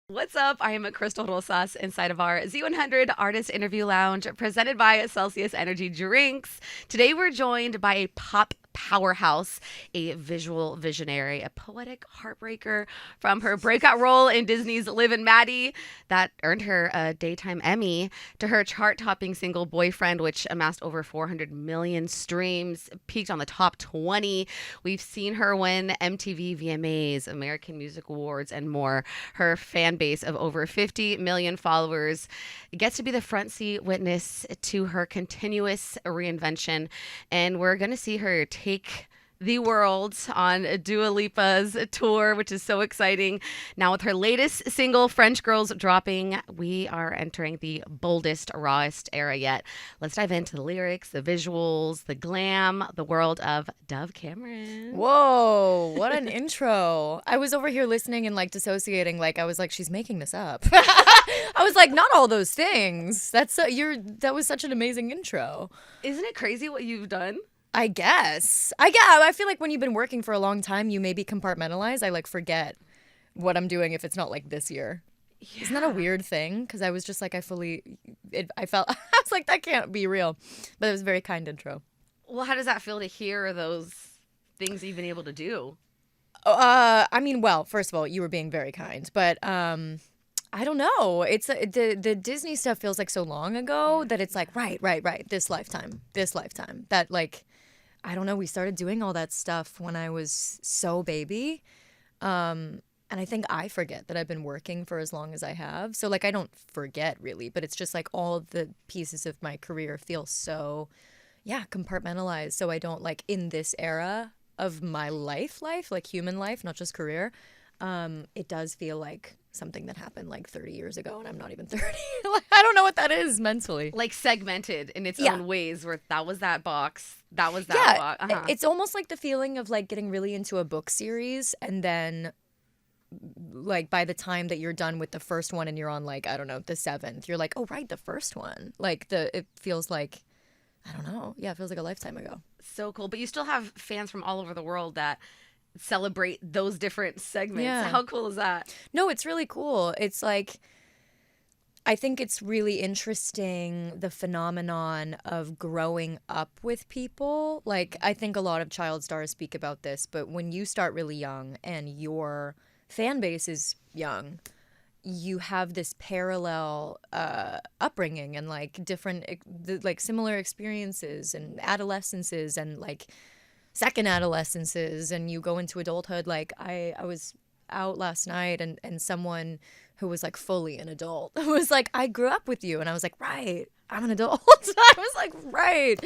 What's up? I am Crystal Rosas inside of our Z100 Artist Interview Lounge presented by Celsius Energy Drinks. Today we're joined by a pop powerhouse, a visual visionary, a poetic heartbreaker from her breakout role in Disney's Liv and Maddie that earned her a Daytime Emmy, to her chart-topping single Boyfriend, which amassed over 400 million streams, peaked on the top 20. We've seen her win MTV VMAs, American Music Awards, and more. Her fan base of over 50 million followers gets to be the front seat witness to her continuous reinvention. And we're going to see her take the world on Dua Lipa's tour, which is so exciting. Now, with her latest single, French Girls, dropping, we are entering the boldest, rawest era yet. Let's dive into the lyrics, the visuals, the glam, the world of Dove Cameron. Whoa, what an intro. I was over here listening and dissociating. I was like, she's making this up. I was like, not all those things. That was such an amazing intro. Isn't it crazy what you've done? I guess. I feel like when you've been working for a long time, you maybe compartmentalize. I forget what I'm doing if it's not this year. Yeah. Isn't that a weird thing? Because I was just I felt, I was like, that can't be real. But it was a very kind intro. Well, how does that feel to hear those things you've been able to do? Well, first of all, you were being very kind. But I don't know. It's the Disney stuff feels so long ago that it's right. This lifetime. That I don't know. We started doing all that stuff when I was so baby. And I think I forget that I've been working for as long as I have. So I don't forget really, but it's just all the pieces of my career feel so, compartmentalized. So I don't in this era of my life, human life, not just career. It does feel like something that happened 30 years ago and I'm not even 30. I don't know what that is mentally. Segmented in its own ways, where that was that box, that was that box. Uh-huh. It's almost like the feeling of getting really into a book series and then by the time that you're done with the first one and you're on I don't know, the seventh, you're oh right, the first one. It feels I don't know. Yeah, it feels like a lifetime ago. So cool. But you still have fans from all over the world that celebrate those different segments. Yeah. How cool is that? No, it's really cool. It's I think it's really interesting, the phenomenon of growing up with people. I think a lot of child stars speak about this, but when you start really young and your fan base is young, you have this parallel upbringing and different, similar experiences and adolescences and second adolescences, and you go into adulthood. I was out last night and someone who was fully an adult was I grew up with you, and I was right, I'm an adult. I was right.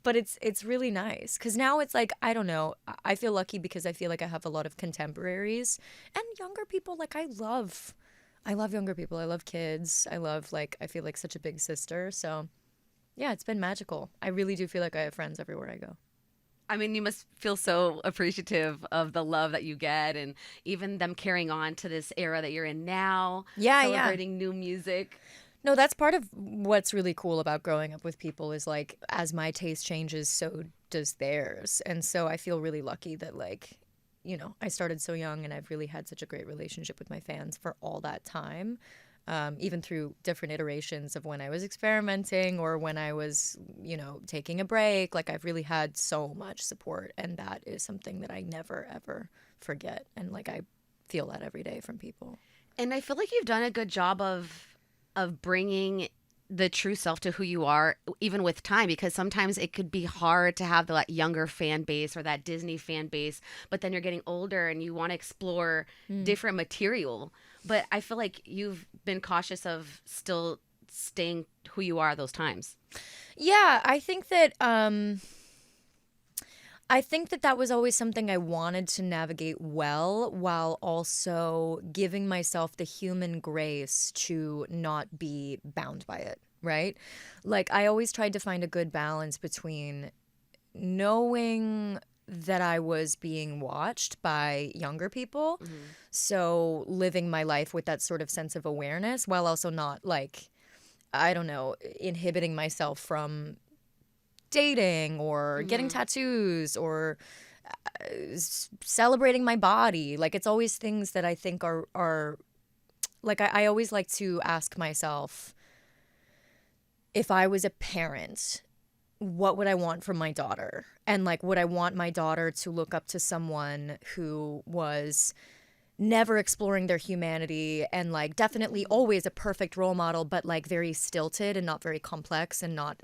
But it's really nice because now it's I don't know, I feel lucky because I feel I have a lot of contemporaries and younger people. I love younger people. I love kids. I love I feel such a big sister. So yeah, it's been magical. I really do feel I have friends everywhere I go. I mean, you must feel so appreciative of the love that you get, and even them carrying on to this era that you're in now. Yeah, celebrating new music. No, that's part of what's really cool about growing up with people is as my taste changes, so does theirs. And so I feel really lucky that I started so young and I've really had such a great relationship with my fans for all that time. Even through different iterations of when I was experimenting or when I was, taking a break. I've really had so much support, and that is something that I never, ever forget. And I feel that every day from people. And I feel you've done a good job of bringing the true self to who you are, even with time, because sometimes it could be hard to have that younger fan base or that Disney fan base, but then you're getting older and you want to explore different material. But I feel you've been cautious of still staying who you are those times. Yeah, I think that that was always something I wanted to navigate well, while also giving myself the human grace to not be bound by it, right? I always tried to find a good balance between knowing that I was being watched by younger people. Mm-hmm. So living my life with that sort of sense of awareness, while also not I don't know, inhibiting myself from dating or getting tattoos or celebrating my body. It's always things that I think are like I always like to ask myself, if I was a parent, what would I want from my daughter? And like, would I want my daughter to look up to someone who was never exploring their humanity and like definitely always a perfect role model, but like very stilted and not very complex and not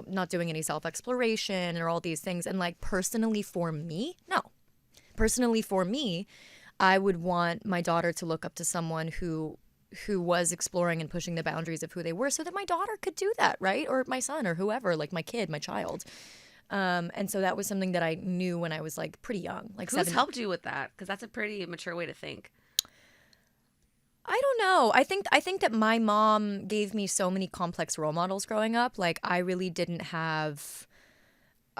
not doing any self exploration or all these things? And like, personally for me, no. Personally for me, I would want my daughter to look up to someone who was exploring and pushing the boundaries of who they were, so that my daughter could do that, right? Or my son, or whoever, like my kid, my child. And so that was something that I knew when I was like pretty young, like Who's helped you with that? Because that's a pretty mature way to think. I don't know. I think that my mom gave me so many complex role models growing up. Like, I really didn't have.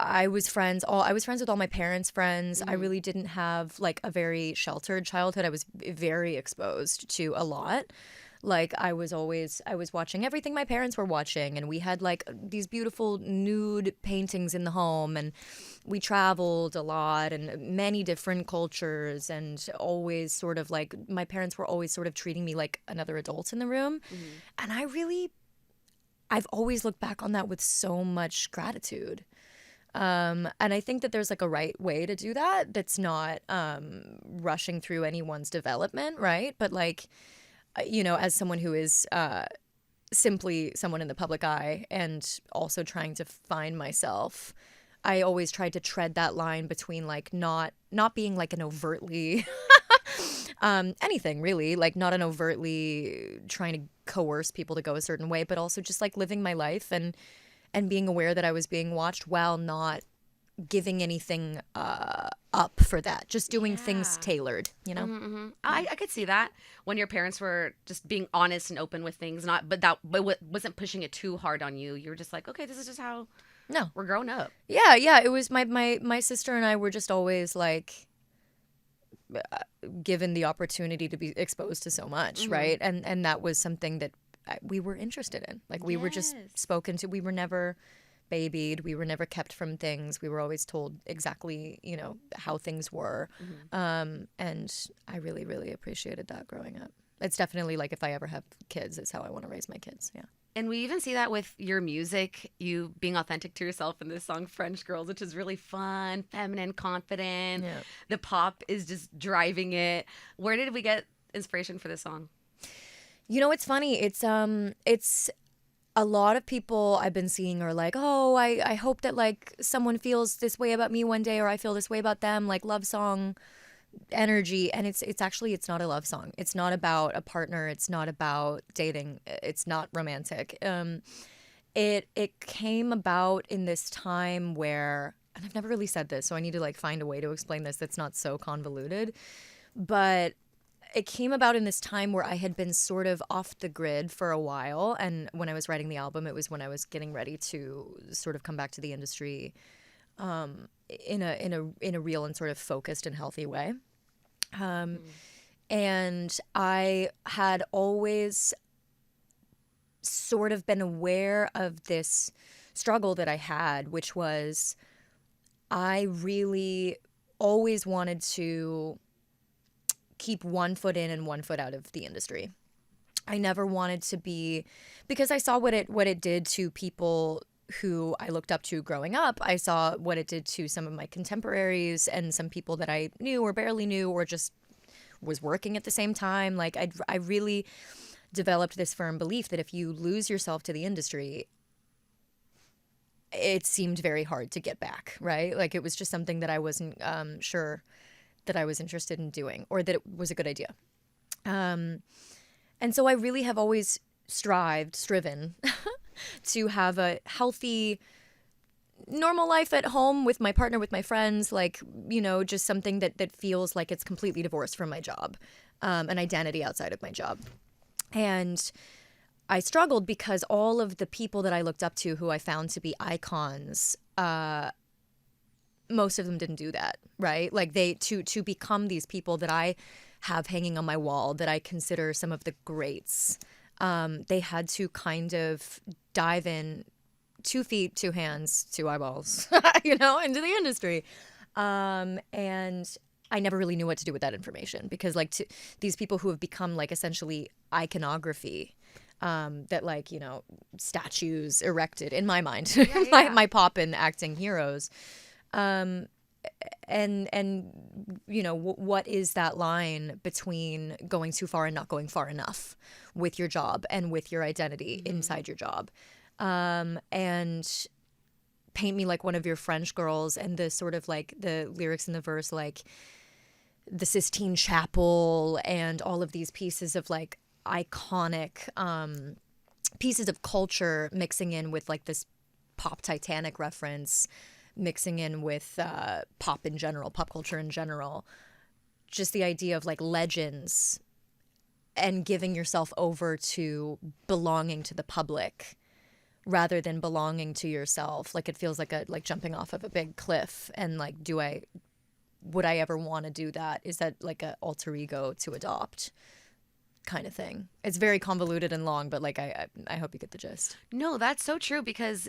I was friends with all my parents' friends. I really didn't have like a very sheltered childhood. I was very exposed to a lot. Like, I was watching everything my parents were watching, and we had like these beautiful nude paintings in the home, and we traveled a lot and many different cultures, and always sort of like my parents were always sort of treating me like another adult in the room. And I've always looked back on that with so much gratitude. And I think that there's like a right way to do that that's not rushing through anyone's development, right? But like, as someone who is simply someone in the public eye and also trying to find myself, I always tried to tread that line between like not being like an overtly anything really, like not an overtly trying to coerce people to go a certain way, but also just like living my life and being aware that I was being watched while not giving anything up for that. Just doing things tailored, I could see that when your parents were just being honest and open with things, wasn't pushing it too hard on you. You were just like, okay, this is just how No. we're growing up. Yeah. It was my sister and I were just always like given the opportunity to be exposed to so much, right? And that was something that we were interested in. Like, we were just spoken to. We were never babied. We were never kept from things. We were always told exactly, how things were. And I really, really appreciated that growing up. It's definitely like, if I ever have kids, it's how I want to raise my kids. Yeah. And we even see that with your music, you being authentic to yourself in this song French Girls, which is really fun, feminine, confident. Yeah. The pop is just driving it. Where did we get inspiration for this song? It's funny. It's a lot of people I've been seeing are like, oh, I hope that like someone feels this way about me one day, or I feel this way about them, like love song energy. And it's not a love song. It's not about a partner. It's not about dating. It's not romantic. It came about in this time where, and I've never really said this, so I need to like find a way to explain this that's not so convoluted, but it came about in this time where I had been sort of off the grid for a while. And when I was writing the album, it was when I was getting ready to sort of come back to the industry in a real and sort of focused and healthy way. And I had always sort of been aware of this struggle that I had, which was I really always wanted to keep one foot in and one foot out of the industry. I never wanted to be, because I saw what it did to people who I looked up to growing up. I saw what it did to some of my contemporaries and some people that I knew or barely knew or just was working at the same time. Like, I really developed this firm belief that if you lose yourself to the industry, it seemed very hard to get back, right? Like, it was just something that I wasn't sure that I was interested in doing, or that it was a good idea. And so I really have always striven to have a healthy, normal life at home with my partner, with my friends, like, just something that feels like it's completely divorced from my job, an identity outside of my job. And I struggled because all of the people that I looked up to who I found to be icons, most of them didn't do that, right? Like, to become these people that I have hanging on my wall that I consider some of the greats, they had to kind of dive in 2 feet, 2 hands, 2 eyeballs, into the industry. And I never really knew what to do with that information, because like these people who have become like essentially iconography, that like, you know, statues erected in my mind, my pop and acting heroes, and you know, what is that line between going too far and not going far enough with your job and with your identity inside your job, and paint me like one of your French girls, and the sort of like the lyrics in the verse, like the Sistine Chapel and all of these pieces of like iconic pieces of culture mixing in with like this pop Titanic reference, mixing in with pop in general, pop culture in general. Just the idea of like legends and giving yourself over to belonging to the public rather than belonging to yourself. Like it feels like jumping off of a big cliff, and like, would I ever want to do that? Is that like a alter ego to adopt kind of thing? It's very convoluted and long, but like I hope you get the gist. No, that's so true, because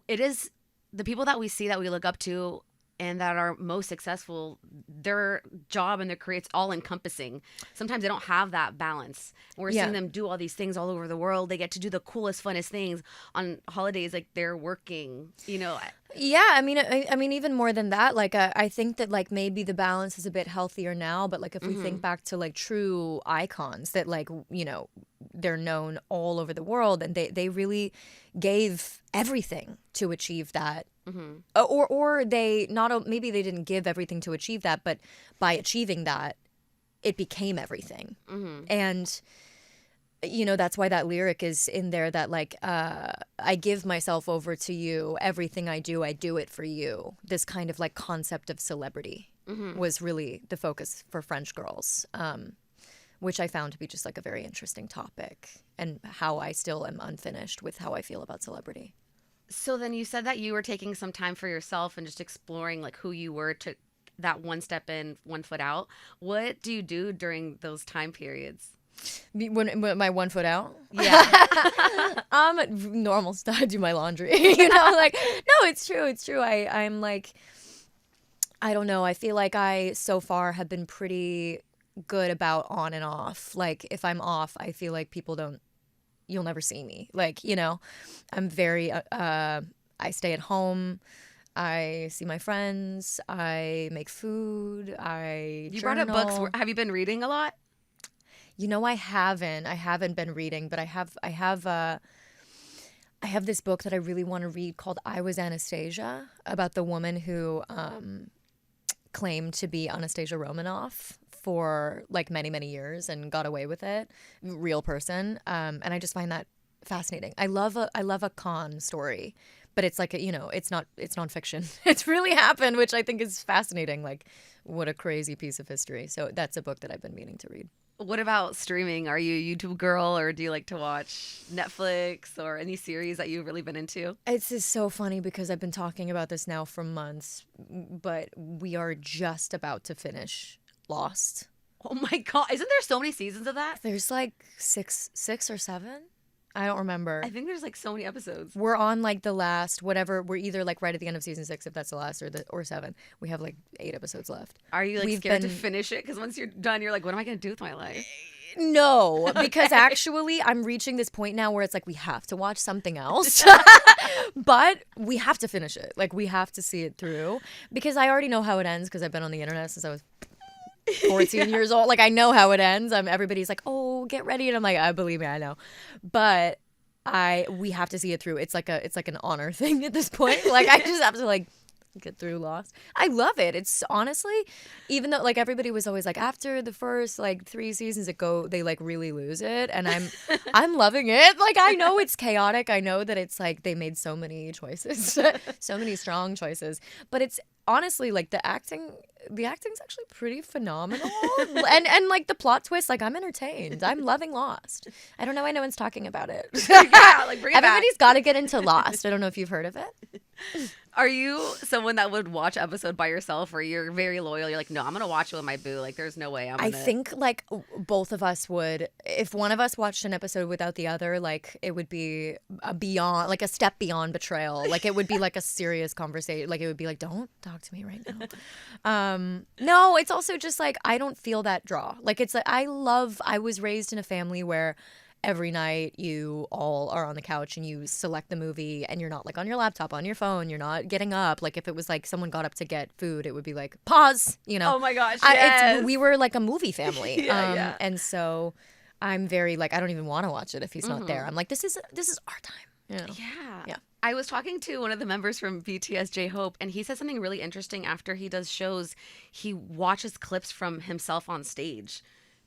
it is the people that we see that we look up to and that are most successful, their job and their career, it's all encompassing. Sometimes they don't have that balance. We're seeing them do all these things all over the world. They get to do the coolest, funnest things on holidays. Like they're working, you know. Yeah, I mean, even more than that, like I think that like maybe the balance is a bit healthier now. But like if we think back to like true icons that like, you know, they're known all over the world, and they really gave everything to achieve that. Or they not, maybe they didn't give everything to achieve that, but by achieving that, it became everything. And you know, that's why that lyric is in there, that like I give myself over to you, everything I do it for you. This kind of like concept of celebrity was really the focus for French girls, which I found to be just like a very interesting topic, and how I still am unfinished with how I feel about celebrity. So then you said that you were taking some time for yourself and just exploring like who you were, to that one step in, one foot out. What do you do during those time periods? When my 1 foot out? Yeah. Normal stuff. I do my laundry. You know, like, no, it's true. I'm like, I don't know. I feel like I so far have been pretty good about on and off. Like if I'm off, I feel like you'll never see me. Like, you know, I'm very, I stay at home. I see my friends. I make food. You brought up books. Have you been reading a lot? You know, I haven't been reading, but I have this book that I really want to read called I Was Anastasia, about the woman who claimed to be Anastasia Romanoff for like many, many years and got away with it. Real person. And I just find that fascinating. I love a con story, but it's like, you know, it's nonfiction. It's really happened, which I think is fascinating. Like, what a crazy piece of history. So that's a book that I've been meaning to read. What about streaming? Are you a YouTube girl, or do you like to watch Netflix or any series that you've really been into? It's just so funny because I've been talking about this now for months, but we are just about to finish Lost. Oh my God. Isn't there so many seasons of that? There's like six or seven. I don't remember. I think there's like so many episodes. We're on like the last, whatever. We're either like right at the end of season 6, if that's the last, or 7. We have like 8 episodes left. Are you like scared to finish it? Because once you're done, you're like, what am I going to do with my life? No, because actually I'm reaching this point now where it's like we have to watch something else, but we have to finish it. Like we have to see it through, because I already know how it ends, because I've been on the internet since I was 14 years old. Like I know how it ends. Everybody's like, oh, get ready, and I'm like, believe me, I know, but we have to see it through. It's like an honor thing at this point. Like I just have to like get through Lost. I love it. It's honestly, even though like everybody was always like after the first like 3 seasons they like really lose it, and I'm loving it. Like I know it's chaotic. I know that it's like they made so many choices, so many strong choices, but it's honestly like the acting's actually pretty phenomenal. and like the plot twist, like I'm entertained. I'm loving Lost. I don't know why no one's talking about it. Yeah, like bring it back. Everybody's got to get into Lost. I don't know if you've heard of it. Are you someone that would watch episode by yourself, or you're very loyal? You're like, no, I'm gonna watch it with my boo. Like, there's no way I'm I gonna. think like both of us would, if one of us watched an episode without the other, like it would be a beyond, like a step beyond betrayal. Like it would be like a serious conversation. Like it would be like, don't talk to me right now. No, it's also just like I don't feel that draw. Like it's like I was raised in a family where every night you all are on the couch and you select the movie and you're not like on your laptop, on your phone, you're not getting up. Like if it was like someone got up to get food, it would be like pause, you know. Oh my gosh, yes. We were like a movie family. Yeah. And so I'm very like I don't even want to watch it if he's not there. I'm like this is our time. You know? Yeah. I was talking to one of the members from BTS, J-Hope, and he said something really interesting. After he does shows, he watches clips from himself on stage.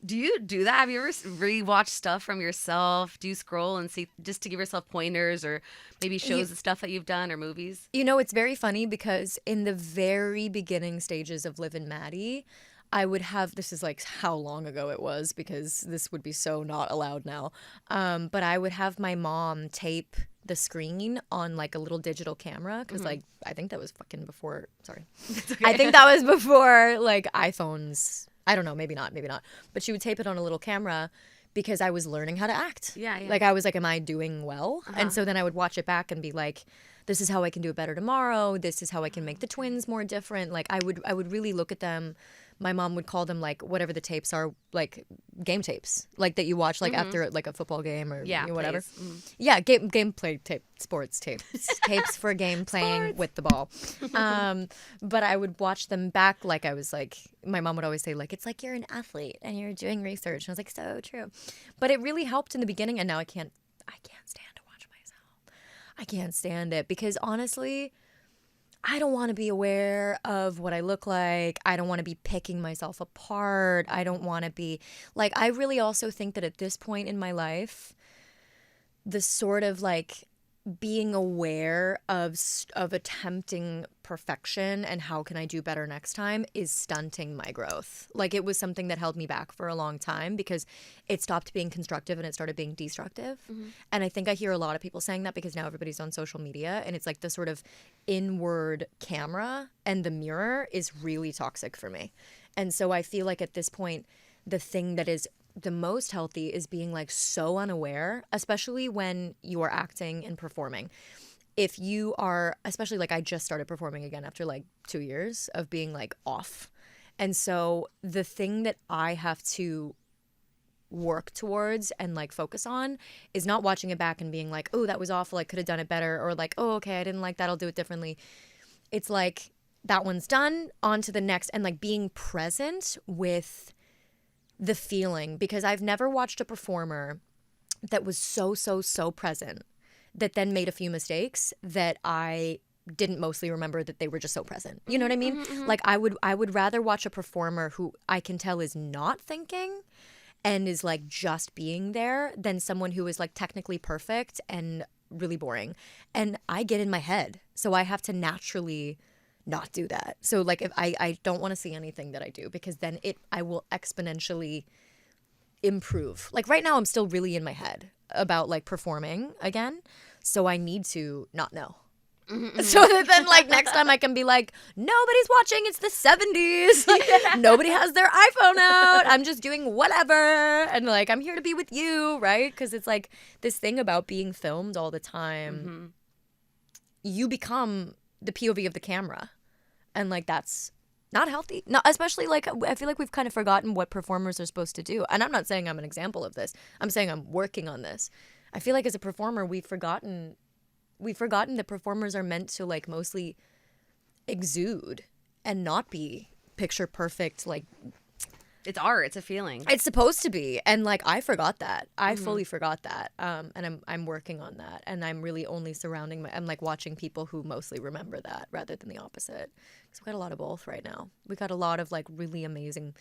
Do you do that? Have you ever rewatched stuff from yourself? Do you scroll and see just to give yourself pointers, or maybe shows and stuff that you've done, or movies? You know, it's very funny because in the very beginning stages of Liv and Maddie, I would have, this is like how long ago it was because this would be so not allowed now. But I would have my mom tape the screen on like a little digital camera because like I think that was fucking before, sorry. Okay. I think that was before like iPhones. I don't know, maybe not. But she would tape it on a little camera because I was learning how to act. Yeah. Like I was like, am I doing well? And so then I would watch it back and be like, this is how I can do it better tomorrow. This is how I can make the twins more different. Like I would really look at them. My mom would call them like whatever the tapes are, like game tapes, like that you watch like after like a football game or whatever. Yeah, gameplay tape, sports tapes, tapes for game playing with the ball. But I would watch them back like I was like, my mom would always say like, it's like you're an athlete and you're doing research. And I was like, so true. But it really helped in the beginning, and now I can't stand to watch myself. I can't stand it because honestly, I don't want to be aware of what I look like. I don't want to be picking myself apart. I don't want to be like, I really also think that at this point in my life, the sort of like being aware of attempting perfection and how can I do better next time is stunting my growth. Like it was something that held me back for a long time because it stopped being constructive and it started being destructive. And I think I hear a lot of people saying that because now everybody's on social media and it's like the sort of inward camera and the mirror is really toxic for me. And so I feel like at this point, the thing that is the most healthy is being like so unaware, especially when you are acting and performing. If you are, especially like I just started performing again after like 2 years of being like off. And so the thing that I have to work towards and like focus on is not watching it back and being like, oh, that was awful, I could have done it better, or like, oh, okay, I didn't like that, I'll do it differently. It's like that one's done, on to the next, and like being present with the feeling, because I've never watched a performer that was so present that then made a few mistakes that I didn't mostly remember that they were just so present. You know what I mean? Like I would rather watch a performer who I can tell is not thinking and is like just being there than someone who is like technically perfect and really boring. And I get in my head, so I have to naturally not do that. So like if I don't want to see anything that I do because then I will exponentially improve. Like right now I'm still really in my head about like performing again. So I need to not know. So that then like next time I can be like, nobody's watching, it's the 70s. Like, nobody has their iPhone out. I'm just doing whatever. And like I'm here to be with you, right? Because it's like this thing about being filmed all the time. You become the POV of the camera. And like that's not healthy. No, especially like I feel like we've kind of forgotten what performers are supposed to do. And I'm not saying I'm an example of this. I'm saying I'm working on this. I feel like as a performer we've forgotten that performers are meant to like mostly exude and not be picture perfect. Like It's art. It's a feeling. it's supposed to be. And like I forgot that. I fully forgot that. And I'm working on that. And I'm really only I'm like watching people who mostly remember that rather than the opposite. Because we got a lot of both right now. We got a lot of like really amazing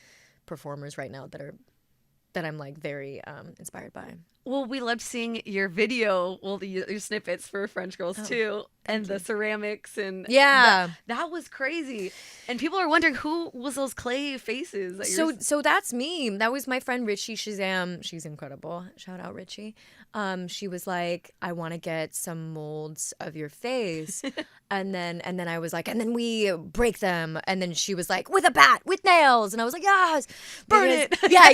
performers right now that I'm like very inspired by. Well, we loved seeing your video, well, your snippets for French Girls Oh, too, and thank the you. ceramics, and Yeah. that was crazy. And people are wondering who was those clay faces that you're. So that's me. That was my friend Richie Shazam. She's incredible. Shout out Richie. She was like, I want to get some molds of your face. And then I was like, and then we break them. And then she was like, with a bat, with nails. And I was like, yes, Burn because, it. yeah.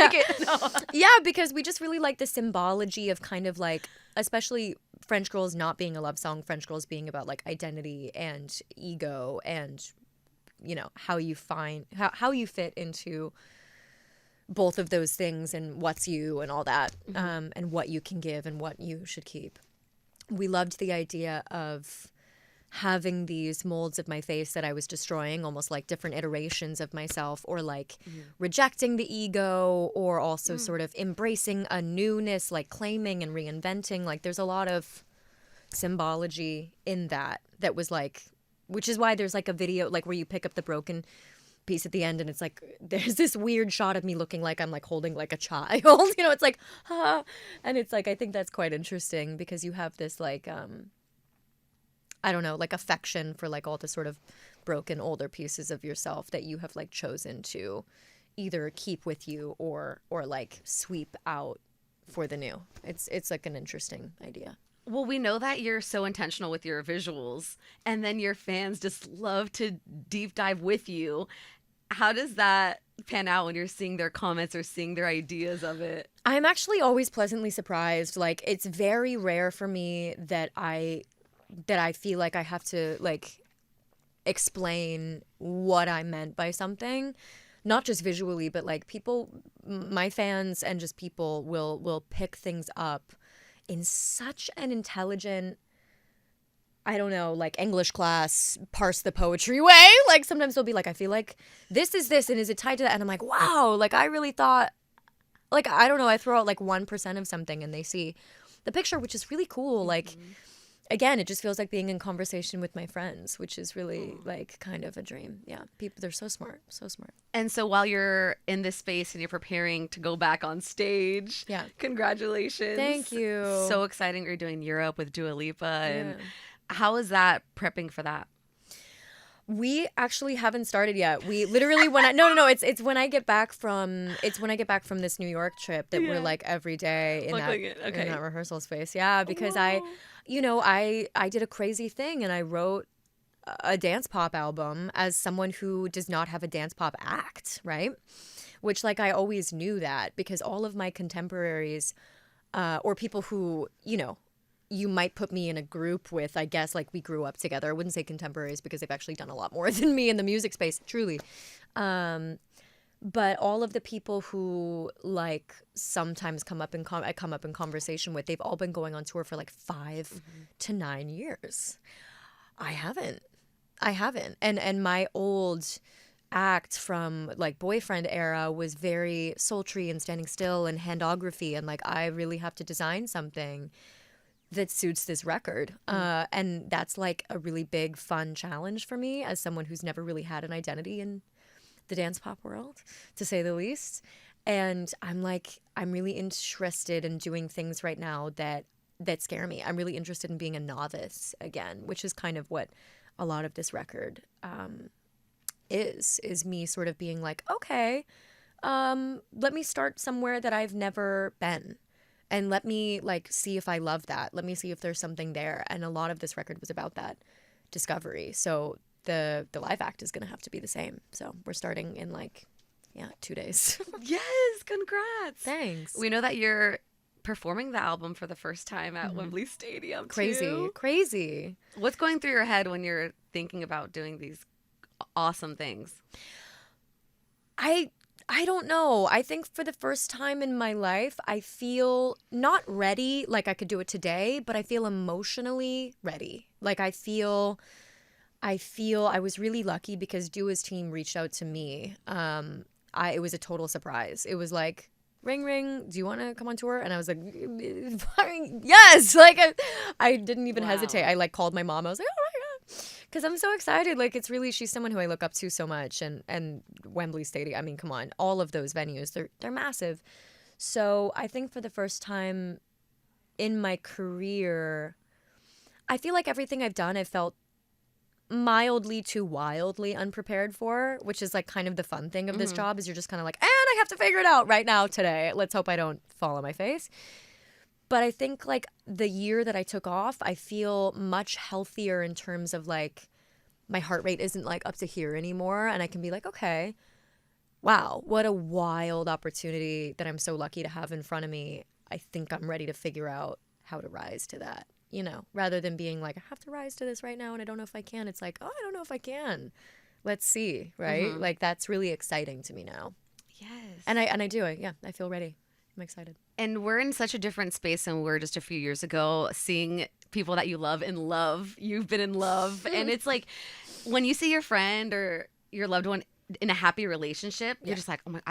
Take it. No. Yeah, because we just really like the symbology of kind of like, especially French Girls not being a love song, French Girls being about like identity and ego and, you know, how you find, how you fit into both of those things and what's you and all that, and what you can give and what you should keep. We loved the idea of having these molds of my face that I was destroying, almost like different iterations of myself, or like rejecting the ego, or also sort of embracing a newness, like claiming and reinventing. Like there's a lot of symbology in that was like, which is why there's like a video like where you pick up the broken piece at the end and it's like there's this weird shot of me looking like I'm like holding like a child. You know, it's like and it's like I think that's quite interesting because you have this like I don't know, like affection for like all the sort of broken older pieces of yourself that you have like chosen to either keep with you or like sweep out for the new. It's like an interesting idea. Well, we know that you're so intentional with your visuals, and then your fans just love to deep dive with you. How does that pan out when you're seeing their comments or seeing their ideas of it? I'm actually always pleasantly surprised. Like it's very rare for me that I feel like I have to like explain what I meant by something, not just visually, but like people, my fans and just people will pick things up in such an intelligent, I don't know, like English class, parse the poetry way. Like sometimes they'll be like, I feel like this is this, and is it tied to that? And I'm like, wow, like I really thought, like, I don't know, I throw out like 1% of something and they see the picture, which is really cool. Like, again, it just feels like being in conversation with my friends, which is really like kind of a dream. Yeah, people, they're so smart, so smart. And so while you're in this space and you're preparing to go back on stage, Yeah. Congratulations. Thank you. So exciting you're doing Europe with Dua Lipa. And Yeah. how is that prepping for that? We actually haven't started yet. We literally when I no it's when I get back from this New York trip that we're like every day in that rehearsal space. Yeah, because Whoa. I did a crazy thing and I wrote a dance pop album as someone who does not have a dance pop act, right? Which like I always knew that because all of my contemporaries or people who, you know, you might put me in a group with, I guess, like we grew up together. I wouldn't say contemporaries because they've actually done a lot more than me in the music space, truly. But all of the people who like sometimes I come up in conversation with, they've all been going on tour for like 5 to 9 years. I haven't. And my old act from like boyfriend era was very sultry and standing still and handography, and like I really have to design something that suits this record. And that's like a really big, fun challenge for me as someone who's never really had an identity in the dance pop world, to say the least. And I'm really interested in doing things right now that scare me. I'm really interested in being a novice again, which is kind of what a lot of this record is me sort of being like, okay, let me start somewhere that I've never been. And let me like see if I love that. Let me see if there's something there. And a lot of this record was about that discovery. So the live act is going to have to be the same. So we're starting in 2 days. Yes, congrats. Thanks. We know that you're performing the album for the first time at Wembley Stadium. Crazy. What's going through your head when you're thinking about doing these awesome things? I don't know. I think for the first time in my life, I feel not ready like I could do it today, but I feel emotionally ready. Like I feel I was really lucky because Dua's team reached out to me. It was a total surprise. It was like, ring, ring, do you want to come on tour? And I was like, yes. Like I didn't even hesitate. I like called my mom. I was like, oh my God. Because I'm so excited. Like it's really, she's someone who I look up to so much. And Wembley Stadium, I mean, come on, all of those venues, they're massive. So I think for the first time in my career, I feel like everything I've done, I felt mildly to wildly unprepared for, which is like kind of the fun thing of this job is you're just kind of like, and I have to figure it out right now today. Let's hope I don't fall on my face. But I think like the year that I took off, I feel much healthier in terms of like my heart rate isn't like up to here anymore. And I can be like, okay, wow, what a wild opportunity that I'm so lucky to have in front of me. I think I'm ready to figure out how to rise to that, rather than being like, I have to rise to this right now and I don't know if I can. It's like, oh, I don't know if I can. Let's see, right? Like that's really exciting to me now. Yes. And I do it. Yeah, I feel ready. I'm excited. And we're in such a different space than we were just a few years ago, seeing people that you love in love. You've been in love. And it's like when you see your friend or your loved one in a happy relationship, you're just like, oh my,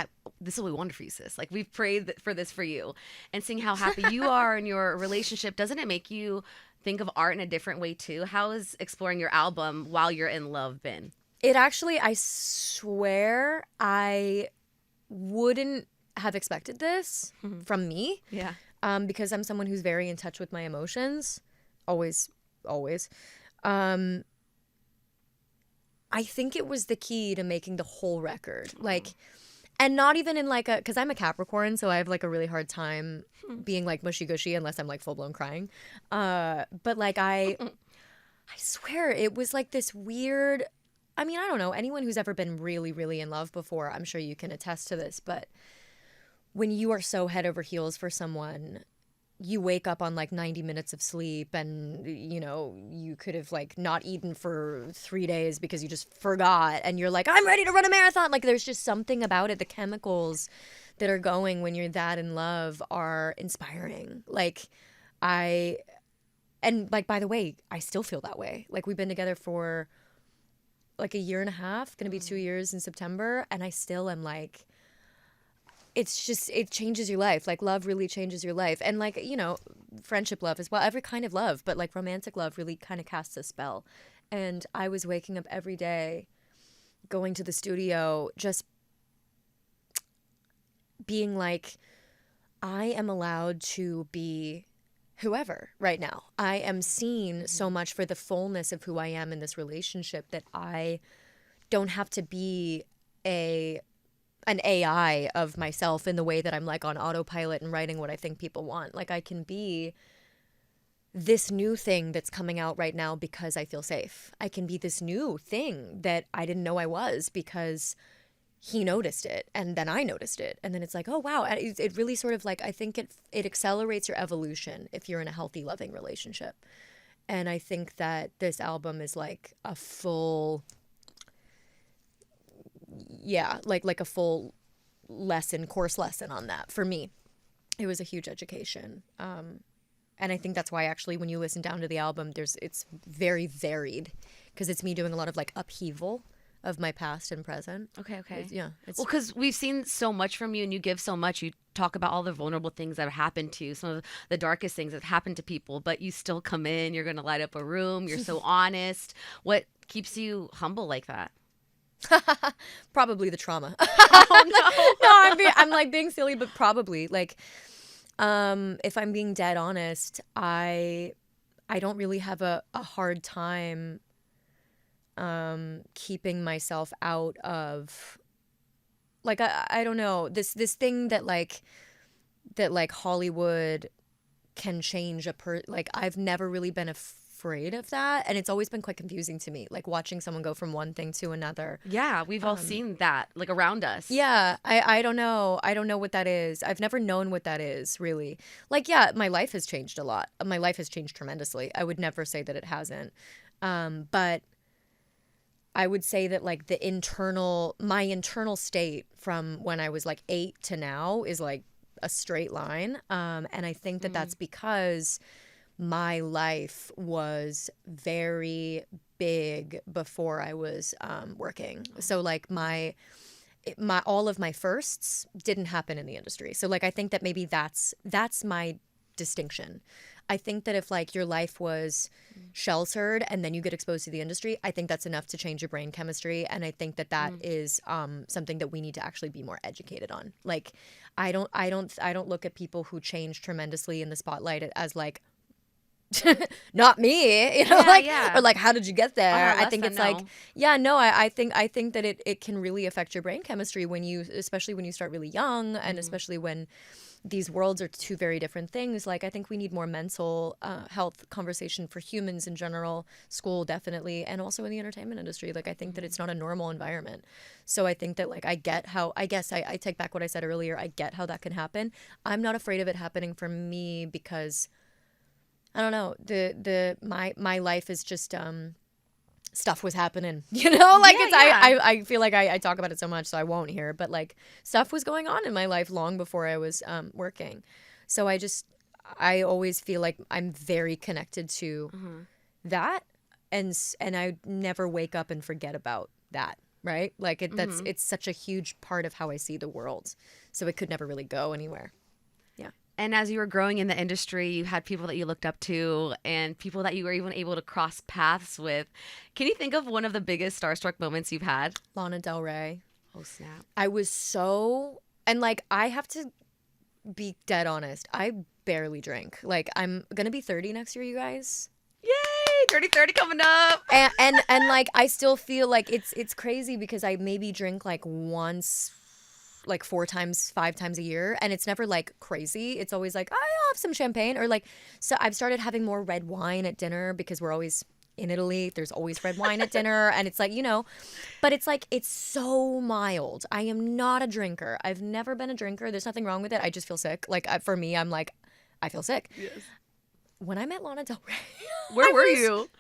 this will be wonderful for you, sis. Like we've prayed for this for you. And seeing how happy you are in your relationship, doesn't it make you think of art in a different way too? How has exploring your album while you're in love been? It actually, I swear, I wouldn't have expected this from me. Yeah. Because I'm someone who's very in touch with my emotions. Always, always. I think it was the key to making the whole record. Like, and not even in like because I'm a Capricorn, so I have like a really hard time being like mushy gushy unless I'm like full blown crying. But like I swear it was like this weird. I mean, I don't know. Anyone who's ever been really, really in love before, I'm sure you can attest to this. But when you are so head over heels for someone, you wake up on like 90 minutes of sleep and, you could have like not eaten for 3 days because you just forgot. And you're like, I'm ready to run a marathon. Like there's just something about it. The chemicals that are going when you're that in love are inspiring. And like, by the way, I still feel that way. Like we've been together for like a year and a half, gonna be 2 years in September. And I still am like, it's just, it changes your life. Like love really changes your life. And like, friendship love as well, every kind of love, but like romantic love really kind of casts a spell. And I was waking up every day, going to the studio, just being like, I am allowed to be whoever right now. I am seen so much for the fullness of who I am in this relationship that I don't have to be an AI of myself in the way that I'm like on autopilot and writing what I think people want. Like I can be this new thing that's coming out right now because I feel safe. I can be this new thing that I didn't know I was because he noticed it and then I noticed it. And then it's like, oh, wow. It really sort of like, I think it accelerates your evolution if you're in a healthy, loving relationship. And I think that this album is like a full... like a full course lesson on that. For me, it was a huge education. And I think that's why actually when you listen down to the album, it's very varied because it's me doing a lot of like upheaval of my past and present. Okay. Well, because we've seen so much from you and you give so much. You talk about all the vulnerable things that have happened to you, some of the darkest things that happened to people, but you still come in, you're going to light up a room. You're so honest. What keeps you humble like that? Probably the trauma. Oh no. No, I'm like being silly, but probably like, if I'm being dead honest, I don't really have a hard time, keeping myself out of, like, I don't know, this thing that like Hollywood can change like I've never really been afraid of that, and it's always been quite confusing to me, like watching someone go from one thing to another. Yeah, we've all seen that, like around us. Yeah, I don't know. I don't know what that is. I've never known what that is, really. Like, yeah, my life has changed a lot. My life has changed tremendously. I would never say that it hasn't. But I would say that like my internal state from when I was like 8 to now is like a straight line. And I think that that's because my life was very big before I was working. So like my all of my firsts didn't happen in the industry. So like I think that maybe that's my distinction. I think that if like your life was sheltered and then you get exposed to the industry, I think that's enough to change your brain chemistry. And I think that that is something that we need to actually be more educated on. Like, I don't look at people who change tremendously in the spotlight as like, not me, you know, or like, how did you get there? I think it's like, I think that it can really affect your brain chemistry especially when you start really young, and especially when these worlds are two very different things. Like, I think we need more mental health conversation for humans in general, school definitely, and also in the entertainment industry. Like, I think that it's not a normal environment. So I think that, like, I take back what I said earlier. I get how that can happen. I'm not afraid of it happening for me because, I don't know, my life is just stuff was happening, you know, like I feel like I talk about it so much, so I won't here, but like stuff was going on in my life long before I was working. So I always feel like I'm very connected to that, and I never wake up and forget about that, right? Like it's such a huge part of how I see the world, so it could never really go anywhere. And as you were growing in the industry, you had people that you looked up to and people that you were even able to cross paths with. Can you think of one of the biggest starstruck moments you've had? Lana Del Rey. Oh, snap. I was and like, I have to be dead honest. I barely drink. Like, I'm going to be 30 next year, you guys. Yay! Dirty 30 coming up. And like, I still feel like it's crazy because I maybe drink like once, like 4 times, 5 times a year, and it's never like crazy. It's always like, I'll have some champagne, or like, so I've started having more red wine at dinner because we're always in Italy. There's always red wine at dinner, and it's like, you know, but it's like, it's so mild. I am not a drinker. I've never been a drinker. There's nothing wrong with it. I just feel sick. Like, for me, I'm like, I feel sick. Yes. When I met Lana Del Rey, where were you?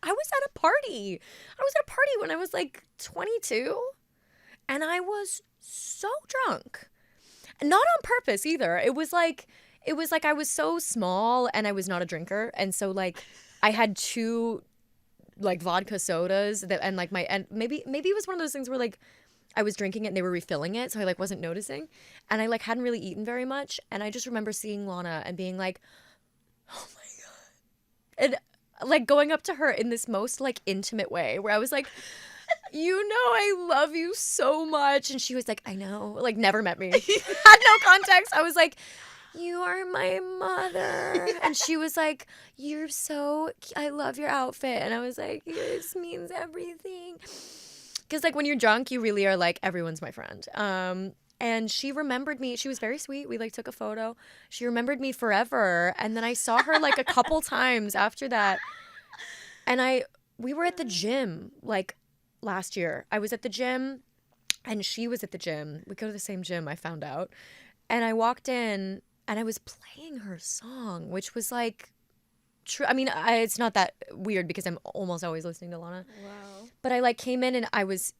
I was at a party. I was at a party when I was like 22, and I was so drunk, not on purpose either. It was like I was so small and I was not a drinker, and so like I had 2 like vodka sodas and maybe it was one of those things where like I was drinking it and they were refilling it, so I like wasn't noticing, and I like hadn't really eaten very much, and I just remember seeing Lana and being like, oh my god, and like going up to her in this most like intimate way where I was like, you know, I love you so much. And she was like, I know, like never met me, had no context. I was like, you are my mother. And she was like, I love your outfit. And I was like, this means everything. Because like when you're drunk, you really are like, everyone's my friend. And she remembered me. She was very sweet. We like took a photo. She remembered me forever. And then I saw her like a couple times after that. And we were at the gym like last year. I was at the gym and she was at the gym. We go to the same gym, I found out. And I walked in and I was playing her song, which was like true. I mean, it's not that weird because I'm almost always listening to Lana. Wow. But I like came in and it's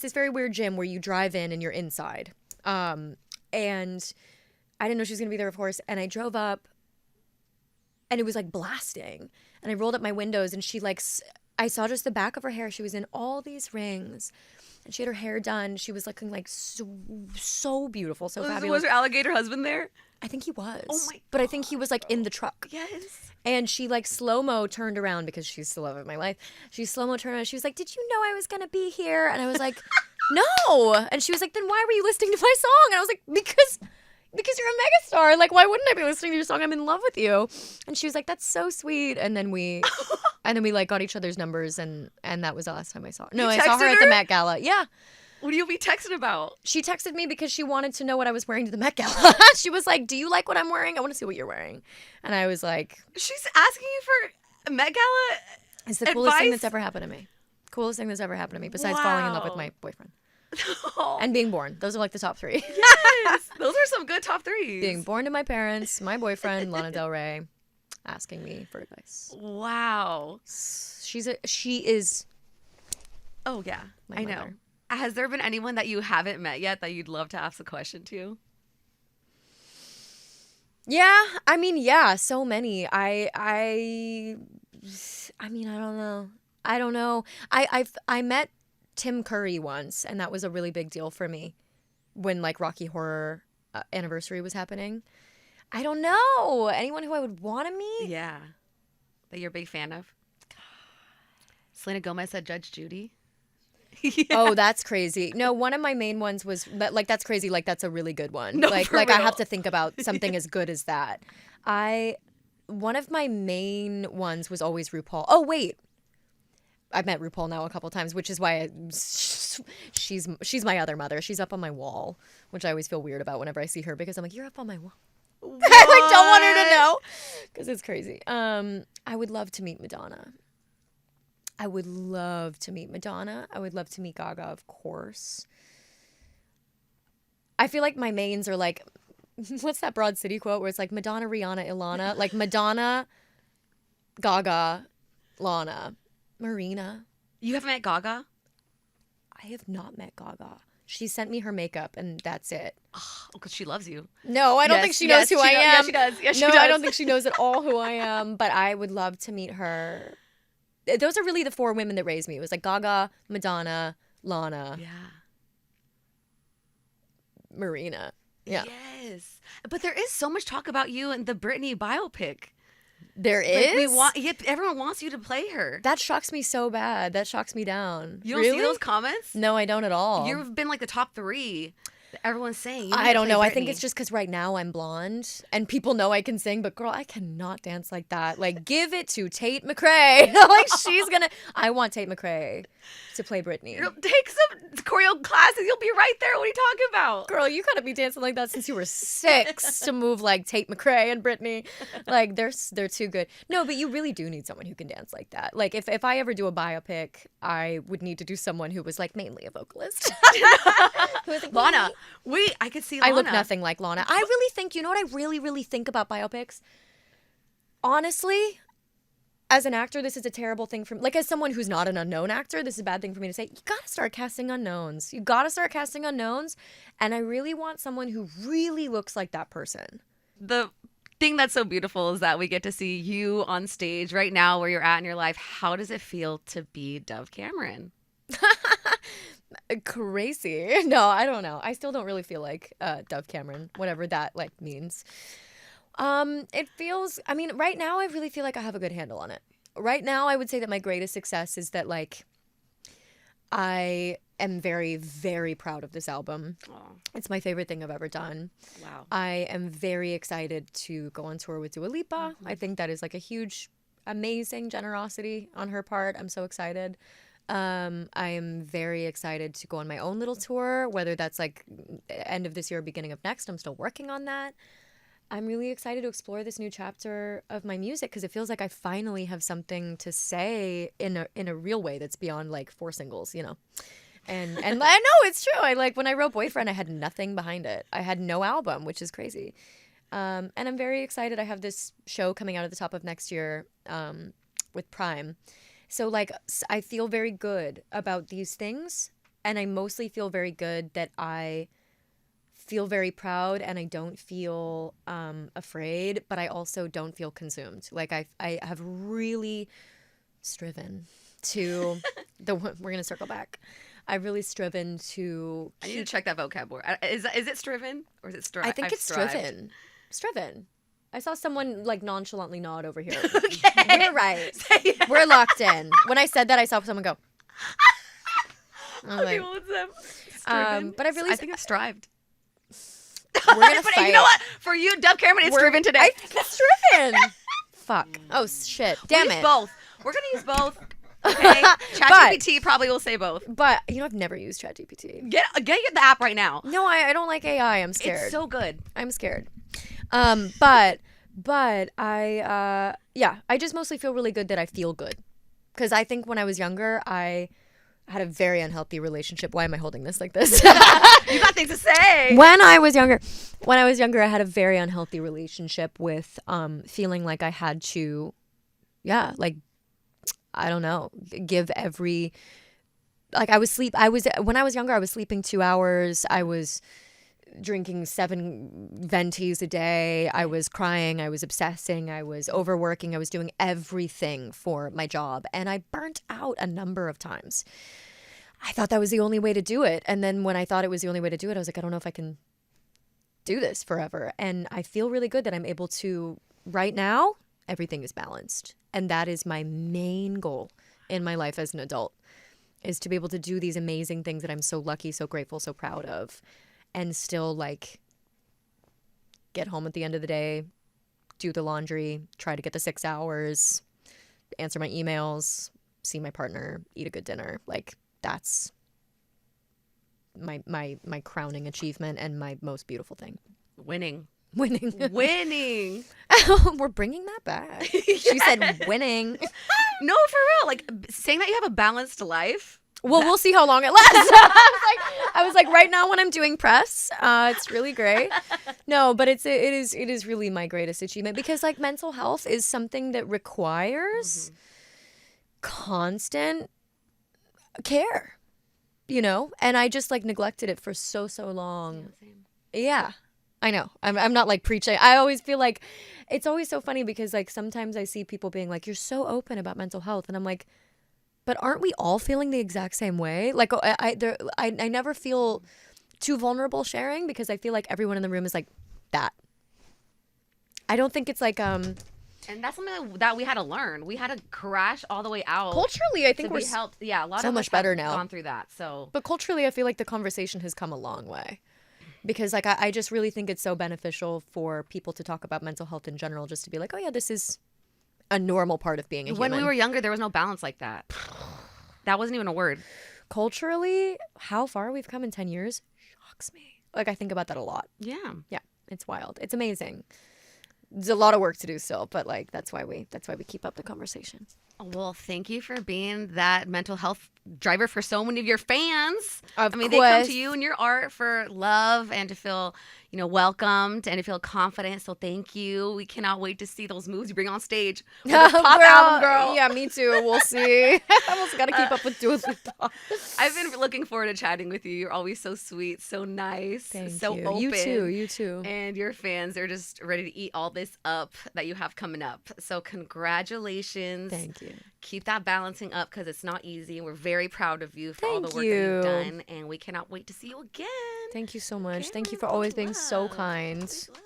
this very weird gym where you drive in and you're inside. And I didn't know she was going to be there, of course. And I drove up and it was like blasting. And I rolled up my windows and she like, I saw just the back of her hair. She was in all these rings and she had her hair done. She was looking like so beautiful, so fabulous. Was her alligator husband there? I think he was. Oh my God. But I think he was like in the truck. Yes. And she like slow-mo turned around because she's the love of my life. She slow-mo turned around. She was like, did you know I was going to be here? And I was like, no. And she was like, then why were you listening to my song? And I was like, because you're a megastar. Like, why wouldn't I be listening to your song? I'm in love with you. And she was like, that's so sweet. And then we like got each other's numbers, and that was the last time I saw her. No, I saw her at the Met Gala. Yeah. What do you be texting about? She texted me because she wanted to know what I was wearing to the Met Gala. She was like, do you like what I'm wearing? I want to see what you're wearing. And I was like, she's asking you for a Met Gala it's the coolest thing that's ever happened to me. Coolest thing that's ever happened to me, besides falling in love with my boyfriend. And being born. Those are like the top 3. Yes. Those are some good top 3s. Being born to my parents, my boyfriend, Lana Del Rey, asking me for advice. Wow. She is. Oh, yeah. I know. Mother. Has there been anyone that you haven't met yet that you'd love to ask a question to? Yeah. I mean, yeah, so many. I mean, I don't know. I met Tim Curry once, and that was a really big deal for me when like Rocky Horror anniversary was happening. I don't know. Anyone who I would want to meet? Yeah. That you're a big fan of? Selena Gomez said Judge Judy. Yeah. Oh, that's crazy. No, one of my main ones was like that's crazy. Like that's a really good one. No, like for I real. have to think about something as good as that. One of my main ones was always RuPaul. Oh wait, I've met RuPaul now a couple times, which is why she's my other mother. She's up on my wall, which I always feel weird about whenever I see her because I'm like, you're up on my wall. I like don't want her to know because it's crazy. I would love to meet Madonna. I would love to meet Madonna. I would love to meet Gaga, of course. I feel like my mains are like, what's that Broad City quote where it's like Madonna, Rihanna, Ilana? Like Madonna, Gaga, Lana, Marina. You haven't met Gaga? I have not met Gaga. She sent me her makeup and that's it. Oh, because she loves you. No, I don't think she knows who I am. Yeah, she does. Yeah, she no, does. I don't think she knows at all who I am, but I would love to meet her. Those are really the 4 women that raised me. It was like Gaga, Madonna, Lana, Yeah. Marina. Yeah. Yes. But there is so much talk about you in the Britney biopic. There Like, is? everyone wants you to play her. That shocks me so bad. That shocks me down. You don't Really? see those comments? No, I don't at all. You've been like the top 3 that everyone's saying. You I need to don't play know. I think Britney. it's just because right now I'm blonde and people know I can sing, but girl, I cannot dance like that. Like, give it to Tate McRae. Like, I want Tate McRae to play Britney. Take some choreo classes. You'll be right there. What are you talking about? Girl, you gotta be dancing like that since you were 6 to move like Tate McRae and Britney. Like, they're too good. No, but you really do need someone who can dance like that. Like, if I ever do a biopic, I would need to do someone who was like mainly a vocalist. Who was like, Lana. I could see Lana. I look nothing like Lana. I really think, you know what I really, really think about biopics? Honestly, as an actor, this is a terrible thing for me. Like, as someone who's not an unknown actor, this is a bad thing for me to say. You gotta start casting unknowns. You gotta start casting unknowns. And I really want someone who really looks like that person. The thing that's so beautiful is that we get to see you on stage right now where you're at in your life. How does it feel to be Dove Cameron? Crazy. No, I don't know. I still don't really feel like Dove Cameron, whatever that like means. It feels, I mean, right now I really feel like I have a good handle on it. Right now I would say that my greatest success is that like I am very, very proud of this album. Oh, It's my favorite thing I've ever done. wow. I am very excited to go on tour with Dua Lipa. I think that is like a huge, amazing generosity on her part. I'm so excited. I am very excited to go on my own little tour, whether that's like end of this year or beginning of next. I'm still working on that. I'm really excited to explore this new chapter of my music because it feels like I finally have something to say in a real way that's beyond like 4 singles, you know. And I know it's true. I like when I wrote Boyfriend, I had nothing behind it. I had no album, which is crazy. And I'm very excited. I have this show coming out at the top of next year with Prime. So like I feel very good about these things, and I mostly feel very good that I feel very proud and I don't feel afraid, but I also don't feel consumed. Like I have really striven to we're gonna circle back. I've really striven to. I need to check that vocab word. Is it striven or is it strive? I think it's striven. Striven. I saw someone like nonchalantly nod over here. Okay. We're right. Say it. We're locked in. When I said that, I saw someone go. I'm Okay, like, well, it's them. Striven. but I think it's strived. we're gonna But fight. you know what? For you, Dove Cameron, it's striven today. I think it's striven. Fuck. Oh shit. Damn We'll it. use both. We're gonna use both. Okay. ChatGPT probably will say both. But you know, I've never used ChatGPT. Get the app right now. No, I don't like AI. I'm scared. It's so good. I'm scared. But I I just mostly feel really good that I feel good. Because I think when I was younger, I had a very unhealthy relationship. Why am I holding this like this? You got things to say. When I was younger, I had a very unhealthy relationship with feeling like I had to, like, I don't know, give every, like when I was younger, I was sleeping 2 hours. I was drinking 7 ventis a day. I was crying. I was obsessing. I was overworking. I was doing everything for my job. And I burnt out a number of times. I thought that was the only way to do it. And then when I thought it was the only way to do it, I was like, I don't know if I can do this forever. And I feel really good that I'm able to, right now, everything is balanced. And that is my main goal in my life as an adult, is to be able to do these amazing things that I'm so lucky, so grateful, so proud of, and still like get home at the end of the day, do the laundry, try to get the 6 hours, answer my emails, see my partner, eat a good dinner. Like that's my crowning achievement and my most beautiful thing. Winning. Winning. We're bringing that back. She said winning. No, for real. Like saying that you have a balanced life. Well, we'll see how long it lasts. I was like, right now when I'm doing press, it's really great. No, but it is really my greatest achievement, because like mental health is something that requires constant care, and I just like neglected it for so long. Yeah. I know. I'm not like preaching. I always feel like it's always so funny because like sometimes I see people being like, you're so open about mental health. And I'm like, but aren't we all feeling the exact same way? Like I never feel too vulnerable sharing, because I feel like everyone in the room is like that. I don't think it's like And that's something that we had to learn. We had to crash all the way out. Culturally, I think we're helped. Yeah, a lot so of much us better have now. gone through that. So, but culturally, I feel like the conversation has come a long way. Because like I just really think it's so beneficial for people to talk about mental health in general, just to be like, oh yeah, this is a normal part of being a human. When we were younger, there was no balance like that. That wasn't even a word. Culturally, how far we've come in 10 years shocks me. Like I think about that a lot. Yeah. Yeah, it's wild. It's amazing. There's a lot of work to do still, but like that's why we keep up the conversation. Well, thank you for being that mental health driver for so many of your fans. Of they course. come to you and your art for love and to feel, welcomed and to feel confident. So thank you. We cannot wait to see those moves you bring on stage with this pop album, girl. Yeah, me too. We'll see. I also got to keep up with Dua Lipa. I've been looking forward to chatting with you. You're always so sweet, so nice, so you. open. You too. And your fans are just ready to eat all this up that you have coming up. So congratulations. Thank you. Keep that balancing up, because it's not easy. We're very proud of you for all the Thank work you. that you've done. And we cannot wait to see you again. Thank you so much. Okay, Thank you for always being so kind. Love.